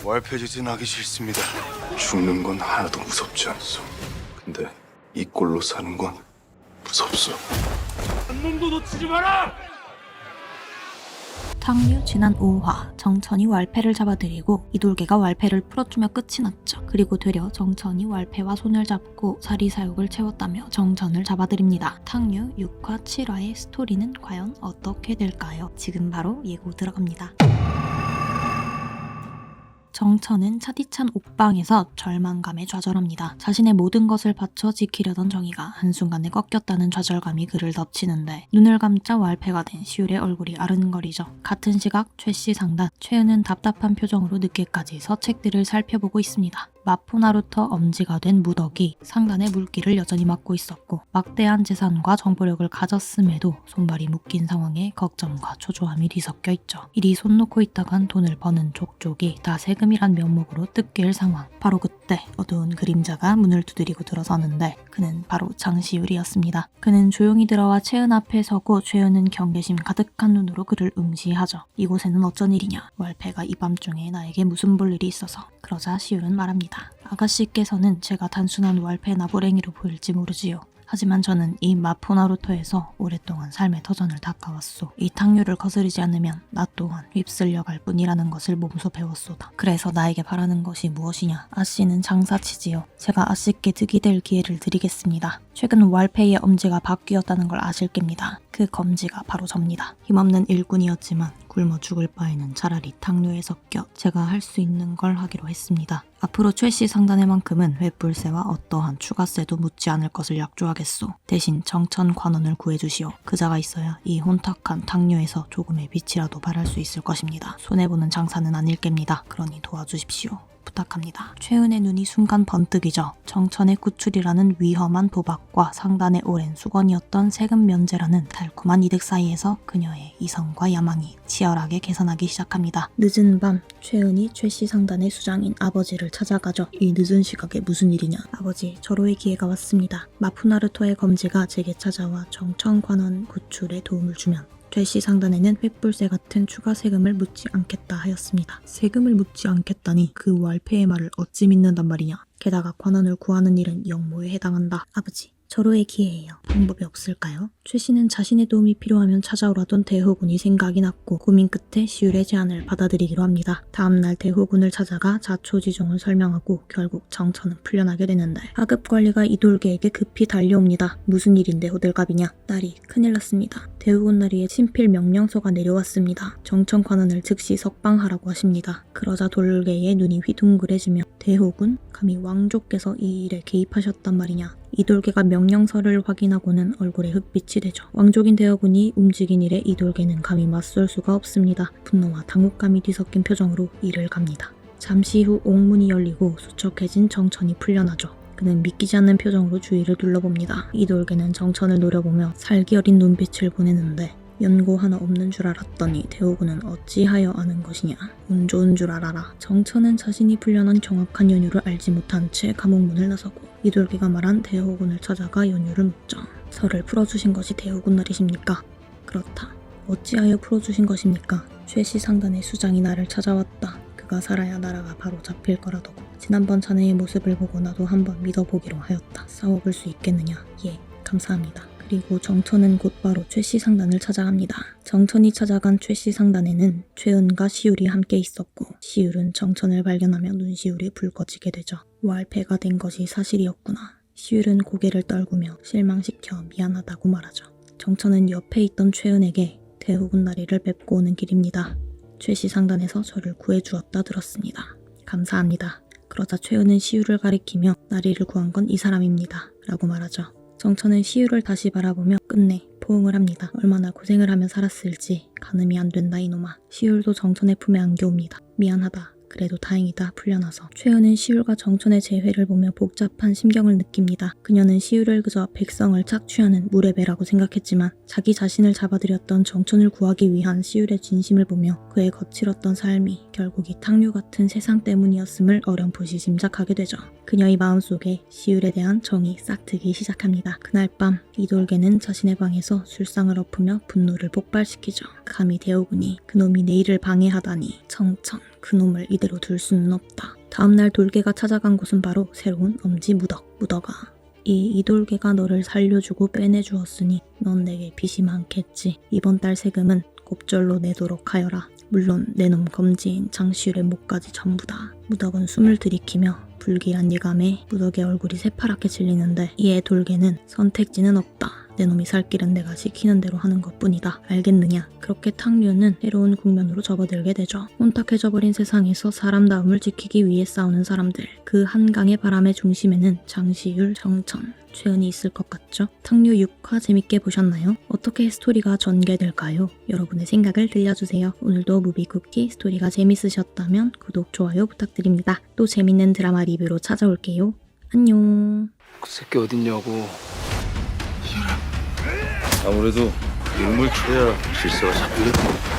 왈패짓은 하기 싫습니다. 죽는 건 하나도 무섭지 않소. 근데 이 꼴로 사는 건 무섭소. 한 놈도 놓치지 마라! 탕류 지난 5화 정천이 왈패를 잡아들이고 이돌개가 왈패를 풀어주며 끝이 났죠. 그리고 되려 정천이 왈패와 손을 잡고 사리사욕을 채웠다며 정천을 잡아들입니다. 탕류 6화 7화의 스토리는 과연 어떻게 될까요? 지금 바로 예고 들어갑니다. 정천은 차디찬 옥방에서 절망감에 좌절합니다. 자신의 모든 것을 바쳐 지키려던 정의가 한순간에 꺾였다는 좌절감이 그를 덮치는데 눈을 감자 왈패가 된 시울의 얼굴이 아른거리죠. 같은 시각 최씨 상단, 최은은 답답한 표정으로 늦게까지 서책들을 살펴보고 있습니다. 마포나루터 엄지가 된 무덕이 상단의 물기를 여전히 맡고 있었고 막대한 재산과 정보력을 가졌음에도 손발이 묶인 상황에 걱정과 초조함이 뒤섞여 있죠. 이리 손 놓고 있다간 돈을 버는 족족이 다 세금이란 명목으로 뜯길 상황. 바로 그때 어두운 그림자가 문을 두드리고 들어서는데 그는 바로 장시울이었습니다. 그는 조용히 들어와 최은 앞에 서고 최은은 경계심 가득한 눈으로 그를 응시하죠. 이곳에는 어쩐 일이냐? 왈패가 이 밤중에 나에게 무슨 볼 일이 있어서. 그러자 시울은 말합니다. 아가씨께서는 제가 단순한 왈패 나부랭이로 보일지 모르지요. 하지만 저는 이 마포나루토에서 오랫동안 삶의 터전을 닦아왔소. 이 탕류를 거스르지 않으면 나 또한 휩쓸려 갈 뿐이라는 것을 몸소 배웠소다. 그래서 나에게 바라는 것이 무엇이냐? 아씨는 장사치지요. 제가 아씨께 득이 될 기회를 드리겠습니다. 최근 왈패의 엄지가 바뀌었다는 걸 아실 겁니다. 그 검지가 바로 접니다. 힘없는 일꾼이었지만 굶어 죽을 바에는 차라리 탕류에 섞여 제가 할 수 있는 걸 하기로 했습니다. 앞으로 최씨 상단에만큼은 횃불세와 어떠한 추가세도 묻지 않을 것을 약조하겠소. 대신 정천 관원을 구해주시오. 그자가 있어야 이 혼탁한 탕류에서 조금의 빛이라도 발할 수 있을 것입니다. 손해보는 장사는 아닐 겁니다. 그러니 도와주십시오. 부탁합니다. 최은의 눈이 순간 번뜩이죠. 정천의 구출이라는 위험한 도박과 상단의 오랜 수건이었던 세금 면제라는 달콤한 이득 사이에서 그녀의 이성과 야망이 치열하게 개선하기 시작합니다. 늦은 밤 최은이 최씨 상단의 수장인 아버지를 찾아가죠. 이 늦은 시각에 무슨 일이냐? 아버지, 절호의 기회가 왔습니다. 마푸나루토의 검지가 제게 찾아와 정천 관원 구출에 도움을 주면 최씨 상단에는 횃불세 같은 추가 세금을 묻지 않겠다 하였습니다. 세금을 묻지 않겠다니 그 왈패의 말을 어찌 믿는단 말이냐. 게다가 관원을 구하는 일은 영모에 해당한다. 아버지, 절호의 기회예요. 방법이 없을까요? 최씨는 자신의 도움이 필요하면 찾아오라던 대호군이 생각이 났고 고민 끝에 시울의 제안을 받아들이기로 합니다. 다음날 대호군을 찾아가 자초지종을 설명하고 결국 정천은 풀려나게 되는데 하급 관리가 이돌개에게 급히 달려옵니다. 무슨 일인데 호들갑이냐? 딸이 큰일 났습니다. 대호군 나리에 친필 명령서가 내려왔습니다. 정천 관원을 즉시 석방하라고 하십니다. 그러자 돌개의 눈이 휘둥그레지며 대호군? 감히 왕족께서 이 일에 개입하셨단 말이냐? 이돌개가 명령서를 확인하고는 얼굴에 흑빛이 되죠. 왕족인 대호군이 움직인 일에 이돌개는 감히 맞설 수가 없습니다. 분노와 당혹감이 뒤섞인 표정으로 이를 갑니다. 잠시 후 옥문이 열리고 수척해진 정천이 풀려나죠. 그는 믿기지 않는 표정으로 주위를 둘러봅니다. 이돌개는 정천을 노려보며 살기 어린 눈빛을 보내는데 연고 하나 없는 줄 알았더니 대호군은 어찌하여 아는 것이냐. 운 좋은 줄 알아라. 정천은 자신이 풀려난 정확한 연유를 알지 못한 채 감옥문을 나서고 이돌개가 말한 대호군을 찾아가 연유를 묻죠. 설을 풀어주신 것이 대호군 말이십니까? 그렇다. 어찌하여 풀어주신 것입니까? 최씨 상단의 수장이 나를 찾아왔다. 그가 살아야 나라가 바로 잡힐 거라더고 지난번 자네의 모습을 보고 나도 한번 믿어보기로 하였다. 싸워볼 수 있겠느냐? 예, 감사합니다. 그리고 정천은 곧바로 최씨 상단을 찾아갑니다. 정천이 찾아간 최씨 상단에는 최은과 시울이 함께 있었고 시울은 정천을 발견하며 눈시울이 붉어지게 되죠. 왈패가 된 것이 사실이었구나. 시울은 고개를 떨구며 실망시켜 미안하다고 말하죠. 정천은 옆에 있던 최은에게 대호군 나리를 뵙고 오는 길입니다. 최씨 상단에서 저를 구해주었다 들었습니다. 감사합니다. 그러자 최은은 시울을 가리키며 나리를 구한 건 이 사람입니다. 라고 말하죠. 정천은 시울을 다시 바라보며 끝내 포옹을 합니다. 얼마나 고생을 하며 살았을지 가늠이 안 된다 이놈아. 시울도 정천의 품에 안겨옵니다. 미안하다. 그래도 다행이다. 풀려나서. 최은은 시울과 정천의 재회를 보며 복잡한 심경을 느낍니다. 그녀는 시울을 그저 백성을 착취하는 무례배라고 생각했지만 자기 자신을 잡아들였던 정천을 구하기 위한 시울의 진심을 보며 그의 거칠었던 삶이 결국 이 탕류 같은 세상 때문이었음을 어렴풋이 짐작하게 되죠. 그녀의 마음속에 시울에 대한 정이 싹트기 시작합니다. 그날 밤 이돌개는 자신의 방에서 술상을 엎으며 분노를 폭발시키죠. 감히 대호군이 그놈이 내 일을 방해하다니. 정천 그놈을 이대로 둘 수는 없다. 다음날 돌개가 찾아간 곳은 바로 새로운 엄지 무덕. 무덕아, 이 이돌개가 너를 살려주고 빼내주었으니 넌 내게 빚이 많겠지. 이번 달 세금은 곱절로 내도록 하여라. 물론 내 놈 검지인 장시율의 목까지 전부다. 무덕은 숨을 들이키며 불길한 예감에 무덕의 얼굴이 새파랗게 질리는데 이에 돌개는 선택지는 없다. 내 놈이 살 길은 내가 시키는 대로 하는 것뿐이다. 알겠느냐? 그렇게 탕류는 새로운 국면으로 접어들게 되죠. 혼탁해져버린 세상에서 사람다움을 지키기 위해 싸우는 사람들. 그 한강의 바람의 중심에는 장시율, 정천, 최은이 있을 것 같죠? 탕류 6화 재밌게 보셨나요? 어떻게 스토리가 전개될까요? 여러분의 생각을 들려주세요. 오늘도 무비쿠키 스토리가 재밌으셨다면 구독, 좋아요 부탁드립니다. 또 재밌는 드라마 리뷰로 찾아올게요. 안녕. 그 새끼 어딨냐고. 아무래도 인물 쳐야 질서가 잡히겠다.